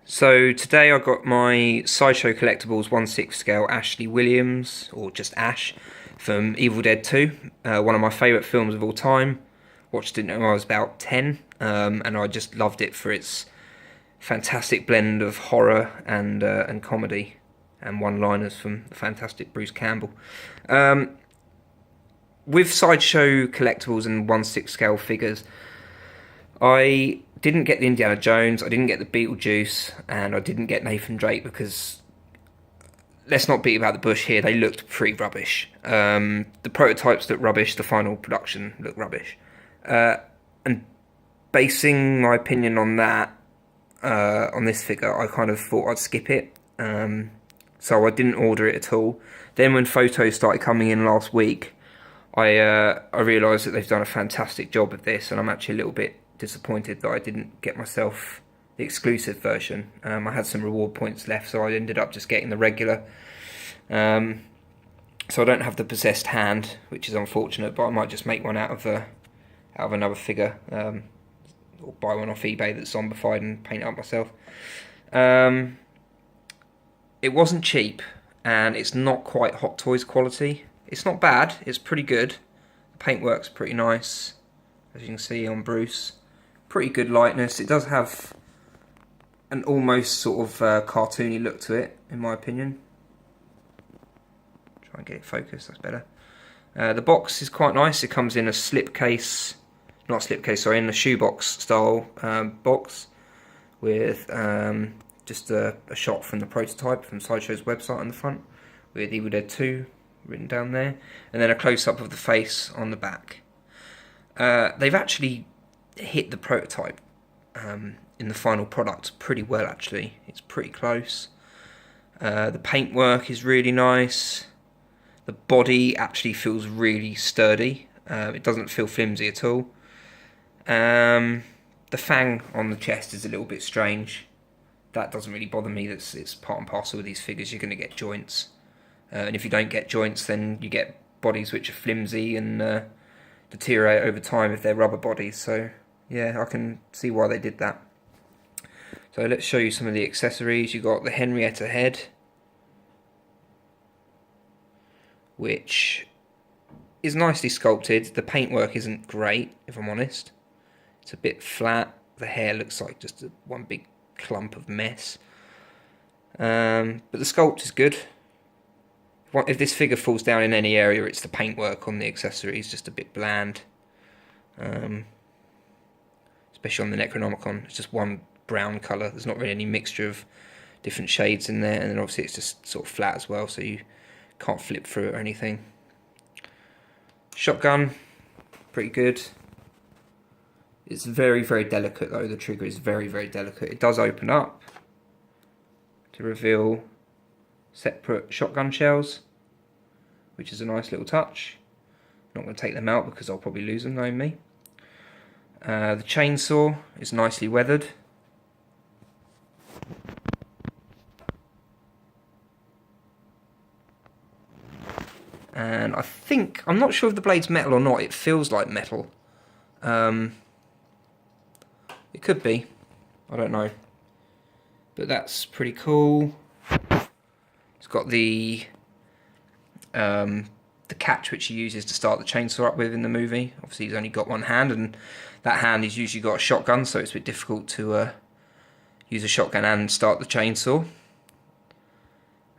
So today I got my Sideshow Collectibles 1/6 scale Ashley Williams, or just Ash, from Evil Dead 2. One of my favourite films of all time. Watched it when I was about 10, and I just loved it for its fantastic blend of horror and comedy, and one-liners from the fantastic Bruce Campbell. With Sideshow Collectibles and 1/6 scale figures, I didn't get the Indiana Jones, I didn't get the Beetlejuice, and I didn't get Nathan Drake because, let's not beat about the bush here, they looked pretty rubbish. The prototypes look rubbish, the final production looked rubbish. And basing my opinion on that, on this figure, I kind of thought I'd skip it. So I didn't order it at all. Then when photos started coming in last week, I realised that they've done a fantastic job of this, and I'm actually a little bit disappointed that I didn't get myself the exclusive version. I had some reward points left, so I ended up just getting the regular. So I don't have the possessed hand, which is unfortunate, but I might just make one out of another figure, or buy one off eBay that's zombified and paint it up myself. It wasn't cheap, and it's not quite Hot Toys quality. It's not bad, it's pretty good. The paintwork's pretty nice, as you can see on Bruce. Pretty good lightness. It does have an almost sort of cartoony look to it, in my opinion. Try and get it focused, that's better. The box is quite nice. It comes in a slipcase, not slipcase, sorry, in a shoebox style box with just a shot from the prototype from Sideshow's website on the front with Evil Dead 2 written down there, and then a close-up of the face on the back. They've actually hit the prototype in the final product pretty well, actually. It's pretty close. The paintwork is really nice. The body actually feels really sturdy. It doesn't feel flimsy at all. The fang on the chest is a little bit strange. That doesn't really bother me. It's part and parcel with these figures. You're going to get joints. And if you don't get joints, then you get bodies which are flimsy and deteriorate over time if they're rubber bodies. So yeah, I can see why they did that. So let's show you some of the accessories. You got the Henrietta head, which is nicely sculpted. The paintwork isn't great, if I'm honest. It's a bit flat. The hair looks like just one big clump of mess. But the sculpt is good. If this figure falls down in any area, it's the paintwork on the accessories, just a bit bland. Especially on the Necronomicon, it's just one brown colour. There's not really any mixture of different shades in there, and then obviously it's just sort of flat as well, so you can't flip through it or anything. Shotgun, pretty good. It's very, very delicate though. The trigger is very, very delicate. It does open up to reveal separate shotgun shells, which is a nice little touch. I'm not going to take them out because I'll probably lose them, knowing me. The chainsaw is nicely weathered. And I think, I'm not sure if the blade's metal or not, it feels like metal. It could be, I don't know. But that's pretty cool. It's got the catch which he uses to start the chainsaw up with in the movie. Obviously he's only got one hand, and that hand he's usually got a shotgun, so it's a bit difficult to use a shotgun and start the chainsaw.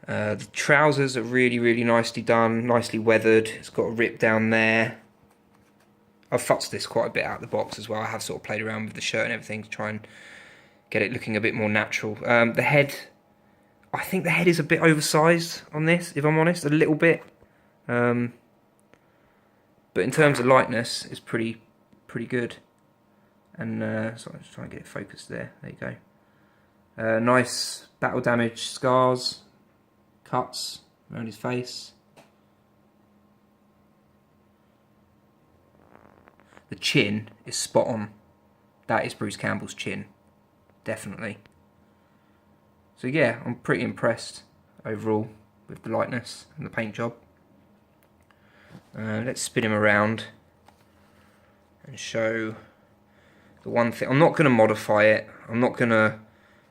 The trousers are really, really nicely done, nicely weathered. It's got a rip down there. I've futzed this quite a bit out of the box as well. I have sort of played around with the shirt and everything to try and get it looking a bit more natural. The head, I think the head is a bit oversized on this, if I'm honest, a little bit. But in terms of lightness, it's pretty good. And so I'm just trying to get it focused there. There you go. Nice battle damage scars, cuts around his face. The chin is spot on. That is Bruce Campbell's chin, definitely. So yeah, I'm pretty impressed overall with the lightness and the paint job. Let's spin him around and show the one thing. I'm not going to modify it. I'm not going to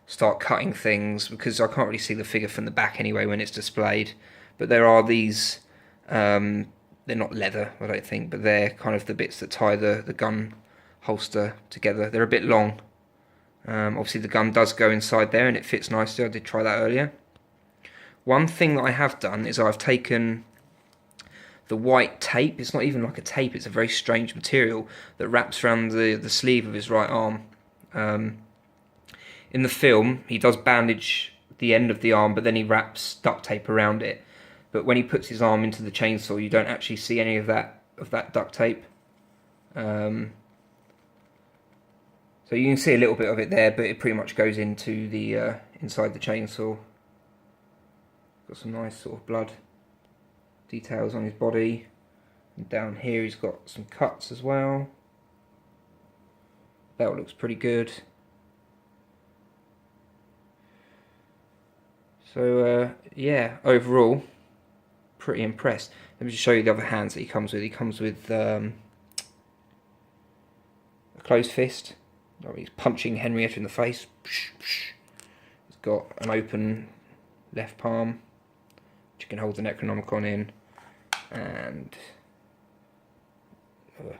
start cutting things, because I can't really see the figure from the back anyway when it's displayed. But there are these, they're not leather, I don't think, but they're kind of the bits that tie the gun holster together. They're a bit long. Obviously the gun does go inside there and it fits nicely. I did try that earlier. One thing that I have done is I've taken the white tape. It's not even like a tape, it's a very strange material that wraps around the sleeve of his right arm. In the film, he does bandage the end of the arm, but then he wraps duct tape around it. But when he puts his arm into the chainsaw, you don't actually see any of that duct tape. So you can see a little bit of it there, but it pretty much goes into the inside the chainsaw. Got some nice sort of blood details on his body. And down here he's got some cuts as well. That looks pretty good. So yeah, overall, pretty impressed. Let me just show you the other hands that he comes with. He comes with a closed fist. He's punching Henrietta in the face. He's got an open left palm, which you can hold the Necronomicon in, and a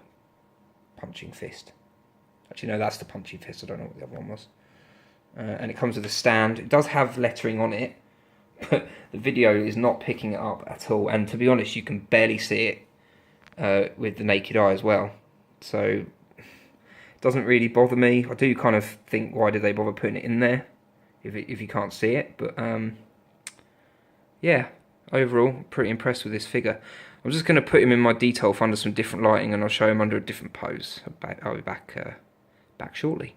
punching fist. Actually, no, that's the punching fist. I don't know what the other one was. And it comes with a stand. It does have lettering on it, but the video is not picking it up at all. And to be honest, you can barely see it with the naked eye as well. So doesn't really bother me. I do kind of think, why did they bother putting it in there if you can't see it? But yeah, overall, pretty impressed with this figure. I'm just going to put him in my detail under some different lighting, and I'll show him under a different pose. I'll be back shortly.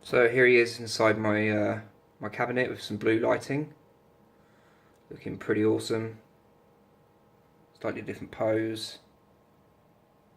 So here he is inside my my cabinet with some blue lighting, looking pretty awesome. Slightly different pose.